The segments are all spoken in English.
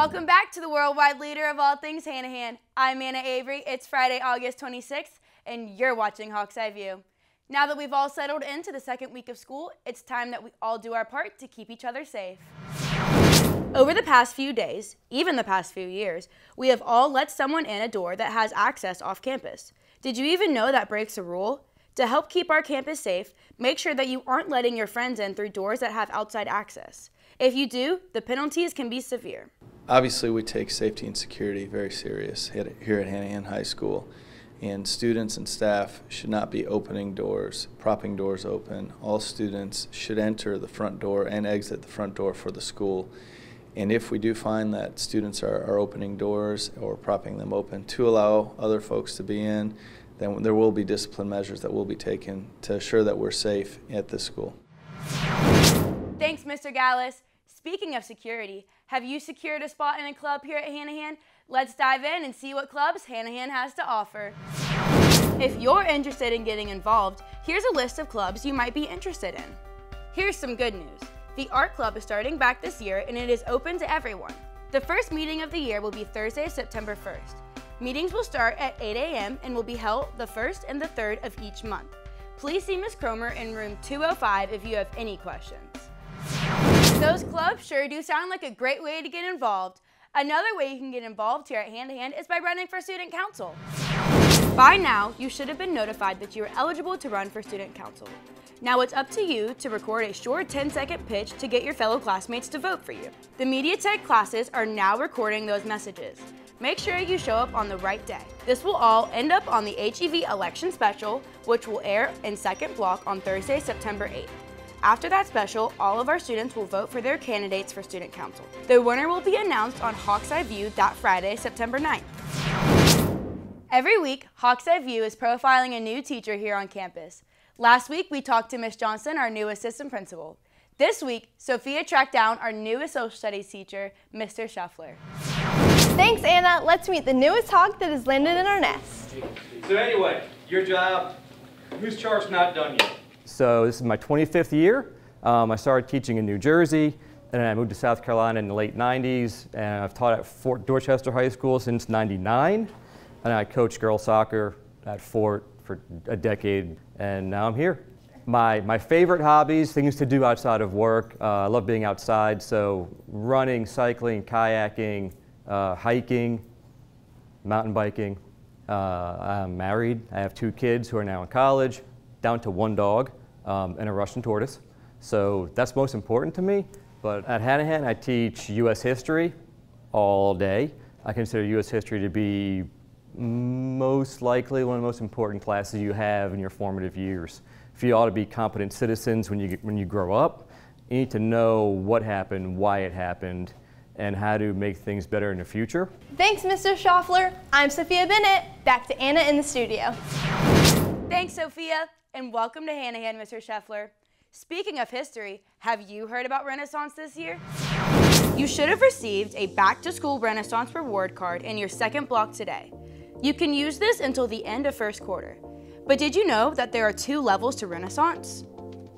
Welcome back to the worldwide leader of all things Hanahan. I'm Anna Avery. It's Friday, August 26th, and you're watching Hawk's Eye View. Now that we've all settled into the second week of school, it's time that we all do our part to keep each other safe. Over the past few days, even the past few years, we have all let someone in a door that has access off campus. Did you even know that breaks a rule? To help keep our campus safe, make sure that you aren't letting your friends in through doors that have outside access. If you do, the penalties can be severe. Obviously, we take safety and security very serious here at Hanahan High School, and students and staff should not be opening doors, propping doors open. All students should enter the front door and exit the front door for the school. And if we do find that students are opening doors or propping them open to allow other folks to be in, then there will be discipline measures that will be taken to assure that we're safe at this school. Thanks, Mr. Gallus. Speaking of security, have you secured a spot in a club here at Hanahan? Let's dive in and see what clubs Hanahan has to offer. If you're interested in getting involved, here's a list of clubs you might be interested in. Here's some good news. The Art Club is starting back this year and it is open to everyone. The first meeting of the year will be Thursday, September 1st. Meetings will start at 8 a.m. and will be held the 1st and the 3rd of each month. Please see Ms. Cromer in room 205 if you have any questions. Those clubs sure do sound like a great way to get involved. Another way you can get involved here at Hanahan is by running for student council. By now, you should have been notified that you are eligible to run for student council. Now it's up to you to record a short 10-second pitch to get your fellow classmates to vote for you. The Media Tech classes are now recording those messages. Make sure you show up on the right day. This will all end up on the HEV election special, which will air in second block on Thursday, September 8th. After that special, all of our students will vote for their candidates for student council. The winner will be announced on Hawk's Eye View that Friday, September 9th. Every week, Hawk's Eye View is profiling a new teacher here on campus. Last week, we talked to Ms. Johnson, our new assistant principal. This week, Sophia tracked down our newest social studies teacher, Mr. Scheffler. Thanks, Anna. Let's meet the newest hawk that has landed in our nest. So anyway, your job, whose chart's not done yet? So this is my 25th year. I started teaching in New Jersey, and then I moved to South Carolina in the late 90s, and I've taught at Fort Dorchester High School since '99, and I coached girls soccer at Fort for a decade, and now I'm here. My favorite hobbies, things to do outside of work, I love being outside, so running, cycling, kayaking, hiking, mountain biking. I'm married. I have 2 kids who are now in college, down to 1 dog and a Russian tortoise. So that's most important to me. But at Hanahan, I teach U.S. history all day. I consider U.S. history to be most likely one of the most important classes you have in your formative years. If you ought to be competent citizens when you grow up, you need to know what happened, why it happened, and how to make things better in the future. Thanks, Mr. Scheffler. I'm Sophia Bennett. Back to Anna in the studio. Thanks, Sophia, and welcome to Hanahan, Mr. Scheffler. Speaking of history, have you heard about Renaissance this year? You should have received a back-to-school Renaissance reward card in your second block today. You can use this until the end of first quarter. But did you know that there are 2 levels to Renaissance?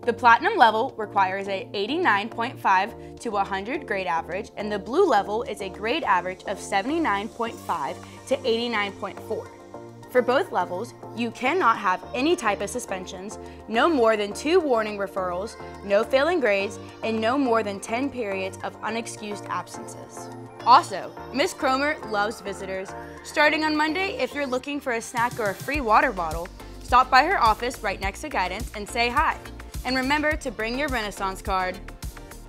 The Platinum level requires a 89.5 to 100 grade average, and the Blue level is a grade average of 79.5 to 89.4. For both levels, you cannot have any type of suspensions, no more than 2 warning referrals, no failing grades, and no more than 10 periods of unexcused absences. Also, Ms. Cromer loves visitors. Starting on Monday, if you're looking for a snack or a free water bottle, stop by her office right next to guidance and say hi. And remember to bring your Renaissance card.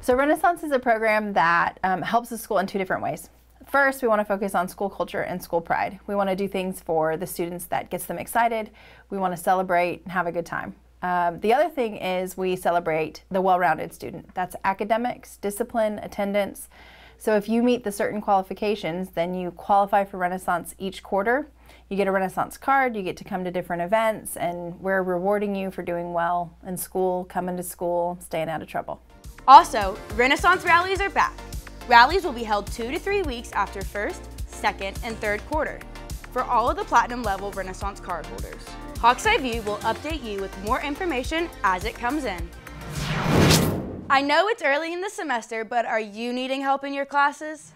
So Renaissance is a program that helps the school in 2 different ways. First, we want to focus on school culture and school pride. We want to do things for the students that gets them excited. We want to celebrate and have a good time. The other thing is we celebrate the well-rounded student. That's academics, discipline, attendance. So if you meet the certain qualifications, then you qualify for Renaissance each quarter. You get a Renaissance card, you get to come to different events, and we're rewarding you for doing well in school, coming to school, staying out of trouble. Also, Renaissance rallies are back. Rallies will be held 2 to 3 weeks after first, second, and third quarter for all of the Platinum level Renaissance card holders. Hawk's Eye View will update you with more information as it comes in. I know it's early in the semester, but are you needing help in your classes?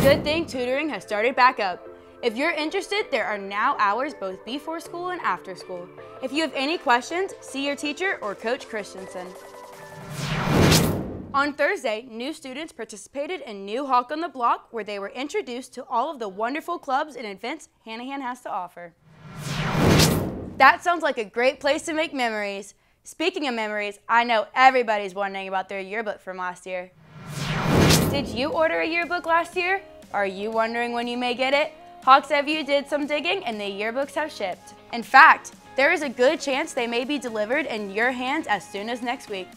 Good thing tutoring has started back up. If you're interested, there are now hours both before school and after school. If you have any questions, see your teacher or Coach Christensen. On Thursday, new students participated in New Hawk on the Block, where they were introduced to all of the wonderful clubs and events Hanahan has to offer. That sounds like a great place to make memories. Speaking of memories, I know everybody's wondering about their yearbook from last year. Did you order a yearbook last year? Are you wondering when you may get it? Hawks Hev02 did some digging and the yearbooks have shipped. In fact, there is a good chance they may be delivered in your hands as soon as next week.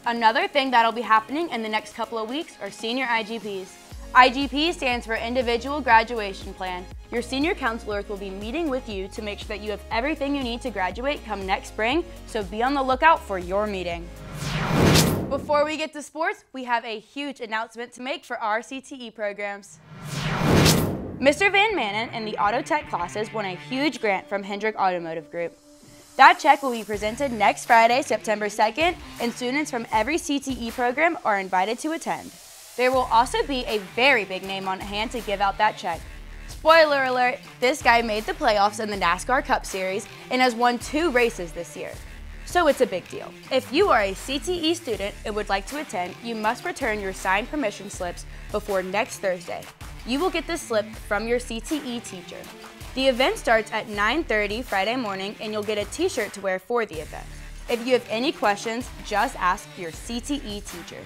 Another thing that'll be happening in the next couple of weeks are senior IGPs. IGP stands for Individual Graduation Plan. Your senior counselors will be meeting with you to make sure that you have everything you need to graduate come next spring, so be on the lookout for your meeting. Before we get to sports, we have a huge announcement to make for our CTE programs. Mr. Van Manen and the Auto Tech classes won a huge grant from Hendrick Automotive Group. That check will be presented next Friday, September 2nd, and students from every CTE program are invited to attend. There will also be a very big name on hand to give out that check. Spoiler alert, this guy made the playoffs in the NASCAR Cup Series and has won 2 races this year. So it's a big deal. If you are a CTE student and would like to attend, you must return your signed permission slips before next Thursday. You will get this slip from your CTE teacher. The event starts at 9:30 Friday morning and you'll get a t-shirt to wear for the event. If you have any questions, just ask your CTE teacher.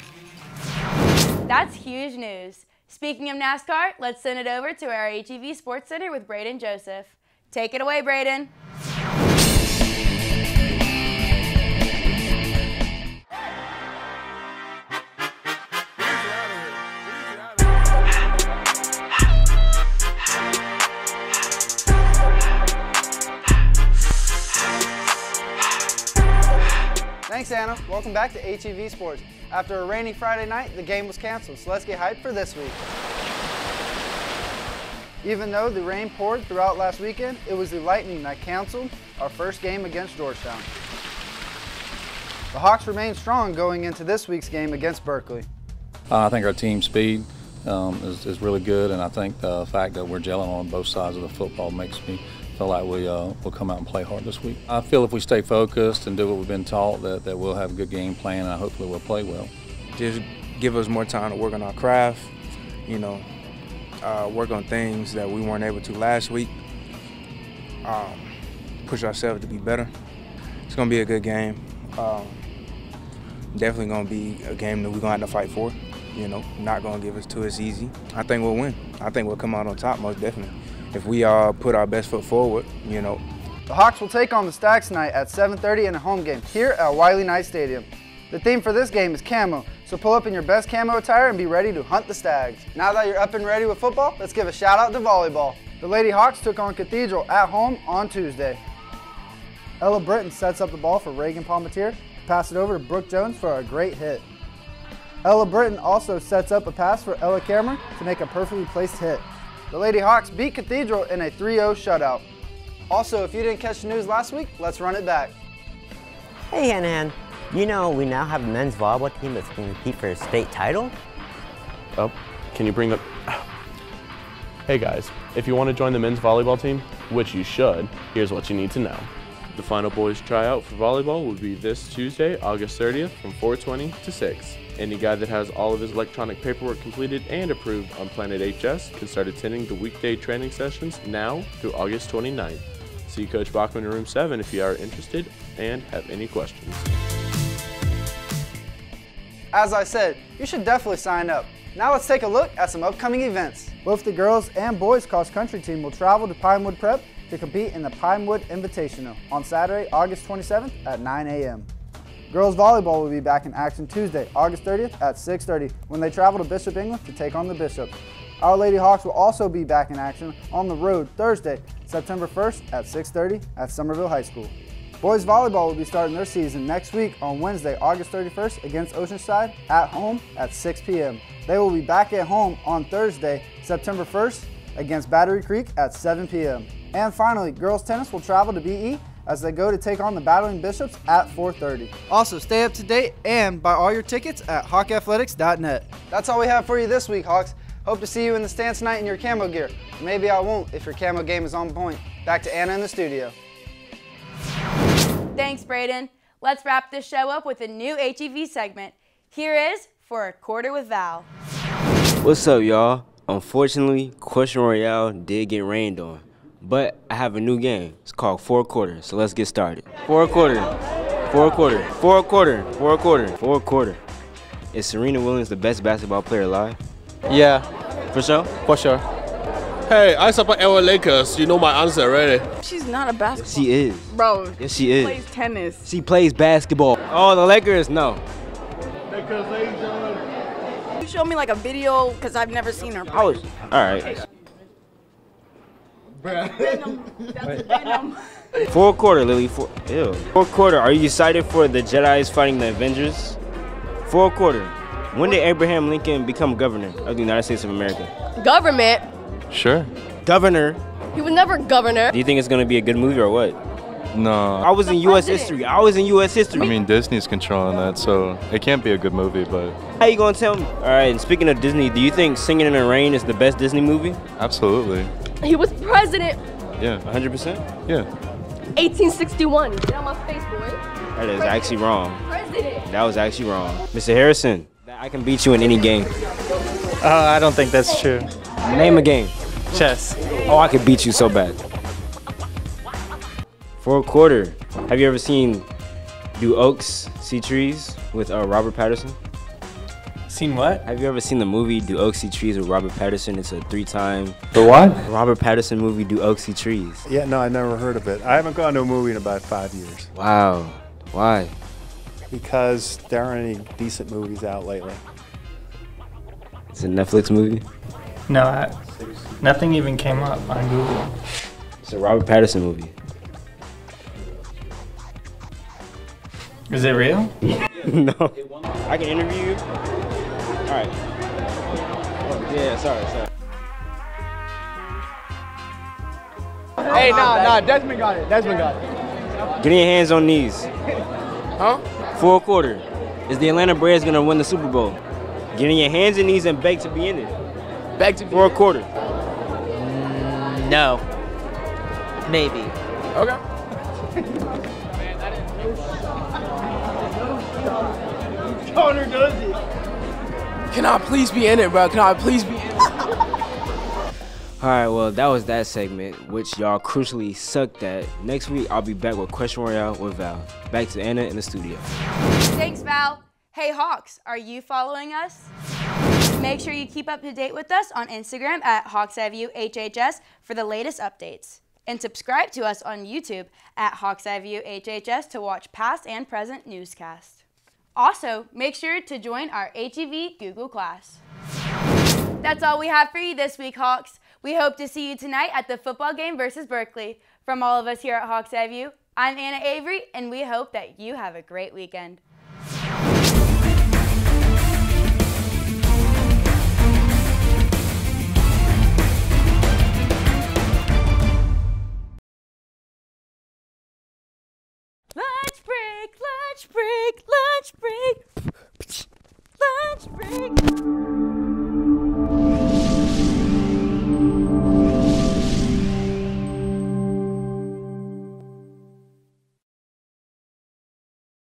That's huge news. Speaking of NASCAR, let's send it over to our HEV Sports Center with Braden Joseph. Take it away, Braden. Thanks, Anna. Welcome back to HEV Sports. After a rainy Friday night, the game was canceled, so let's get hyped for this week. Even though the rain poured throughout last weekend, it was the Lightning that canceled our first game against Georgetown. The Hawks remain strong going into this week's game against Berkeley. I think our team speed is really good, and I think the fact that we're gelling on both sides of the football makes me feel like we'll come out and play hard this week. I feel if we stay focused and do what we've been taught, that we'll have a good game plan, and hopefully we'll play well. Just give us more time to work on our craft, you know, work on things that we weren't able to last week, push ourselves to be better. It's going to be a good game. Definitely going to be a game that we're going to have to fight for, you know, not going to give us to us easy. I think we'll win. I think we'll come out on top most definitely. If we put our best foot forward, you know. The Hawks will take on the Stags tonight at 7:30 in a home game here at Wiley Knight Stadium. The theme for this game is camo, so pull up in your best camo attire and be ready to hunt the Stags. Now that you're up and ready with football, let's give a shout out to volleyball. The Lady Hawks took on Cathedral at home on Tuesday. Ella Britton sets up the ball for Reagan Palmatier, pass it over to Brooke Jones for a great hit. Ella Britton also sets up a pass for Ella Cameron to make a perfectly placed hit. The Lady Hawks beat Cathedral in a 3-0 shutout. Also, if you didn't catch the news last week, let's run it back. Hey Hanahan, you know we now have a men's volleyball team that's going to compete for a state title? Oh, can you bring the... Hey guys, if you want to join the men's volleyball team, which you should, here's what you need to know. The final boys tryout for volleyball will be this Tuesday, August 30th from 4:20 to 6. Any guy that has all of his electronic paperwork completed and approved on Planet HS can start attending the weekday training sessions now through August 29th. See Coach Bachman in room 7 if you are interested and have any questions. As I said, you should definitely sign up. Now let's take a look at some upcoming events. Both the girls and boys cross country team will travel to Pinewood Prep to compete in the Pinewood Invitational on Saturday, August 27th at 9 a.m. Girls volleyball will be back in action Tuesday, August 30th at 6:30 when they travel to Bishop England to take on the Bishops. Our Lady Hawks will also be back in action on the road Thursday, September 1st at 6:30 at Somerville High School. Boys volleyball will be starting their season next week on Wednesday, August 31st against Oceanside at home at 6 p.m. They will be back at home on Thursday, September 1st against Battery Creek at 7 p.m. And finally, girls tennis will travel to BE as they go to take on the Battling Bishops at 4:30. Also, stay up to date and buy all your tickets at hawkathletics.net. That's all we have for you this week, Hawks. Hope to see you in the stands tonight in your camo gear. Maybe I won't if your camo game is on point. Back to Anna in the studio. Thanks, Braden. Let's wrap this show up with a new HEV segment. Here is For a Quarter with Val. What's up, y'all? Unfortunately, Question Royale did get rained on, but I have a new game. It's called 4 Quarter, so let's get started. 4 Quarter, 4 Quarter, 4 Quarter, 4 Quarter, 4 Quarter. Is Serena Williams the best basketball player alive? Yeah. For sure? For sure. Hey, I support LA Lakers. You know my answer already. She's not a basketball. She is. Bro. Yes, she is. She plays tennis. She plays basketball. Oh, the Lakers? No. You show me like a video because I've never seen her play. All right. Venom. That's Venom. 4 Quarter, Lily. 4 Quarter. Are you excited for the Jedi's fighting the Avengers? 4 Quarter. When did Abraham Lincoln become governor of the United States of America? Government? Sure. Governor. He was never governor. Do you think it's going to be a good movie or what? No. I was in U.S. history. I mean, Disney's controlling that, so it can't be a good movie, but... How you going to tell me? All right, and speaking of Disney, do you think Singing in the Rain is the best Disney movie? Absolutely. He was president. Yeah. 100%? Yeah. 1861. Get on my face, boy. That is actually wrong. President. That was actually wrong. Mr. Harrison, I can beat you in any game. I don't think that's true. Name a game. Chess. Oh, I could beat you so bad. 4 Quarter. Have you ever seen Do Oaks See Trees with Robert Pattinson? Seen what? Have you ever seen the movie Do Oaks See Trees with Robert Pattinson? It's a 3-time. The what? Robert Pattinson movie Do Oaks See Trees. Yeah, no, I never heard of it. I haven't gone to a movie in about 5 years. Wow. Why? Because there aren't any decent movies out lately. It's a Netflix movie? No, nothing even came up on Google. It's a Robert Pattinson movie. Is it real? No. I can interview you? All right. Oh, yeah, sorry. Hey, nah, Desmond got it. Get in your hands on these. Huh? 4 Quarter. Is the Atlanta Braves going to win the Super Bowl? Get in your hands and knees and beg to be in it. Beg to be 4 Quarter. No. Maybe. Okay. Connor does it. Can I please be in it, bro? Can I please be in it? All right, well, that was that segment, which y'all crucially sucked at. Next week, I'll be back with Question Royale with Val. Back to Anna in the studio. Thanks, Val. Hey, Hawks, are you following us? Make sure you keep up to date with us on Instagram at HawksEyeViewHHS for the latest updates. And subscribe to us on YouTube at HawksEyeViewHHS to watch past and present newscasts. Also, make sure to join our HEV Google class. That's all we have for you this week, Hawks. We hope to see you tonight at the football game versus Berkeley. From all of us here at Hawks Eye View, I'm Anna Avery, and we hope that you have a great weekend. Lunch break, lunch break, lunch break, lunch break.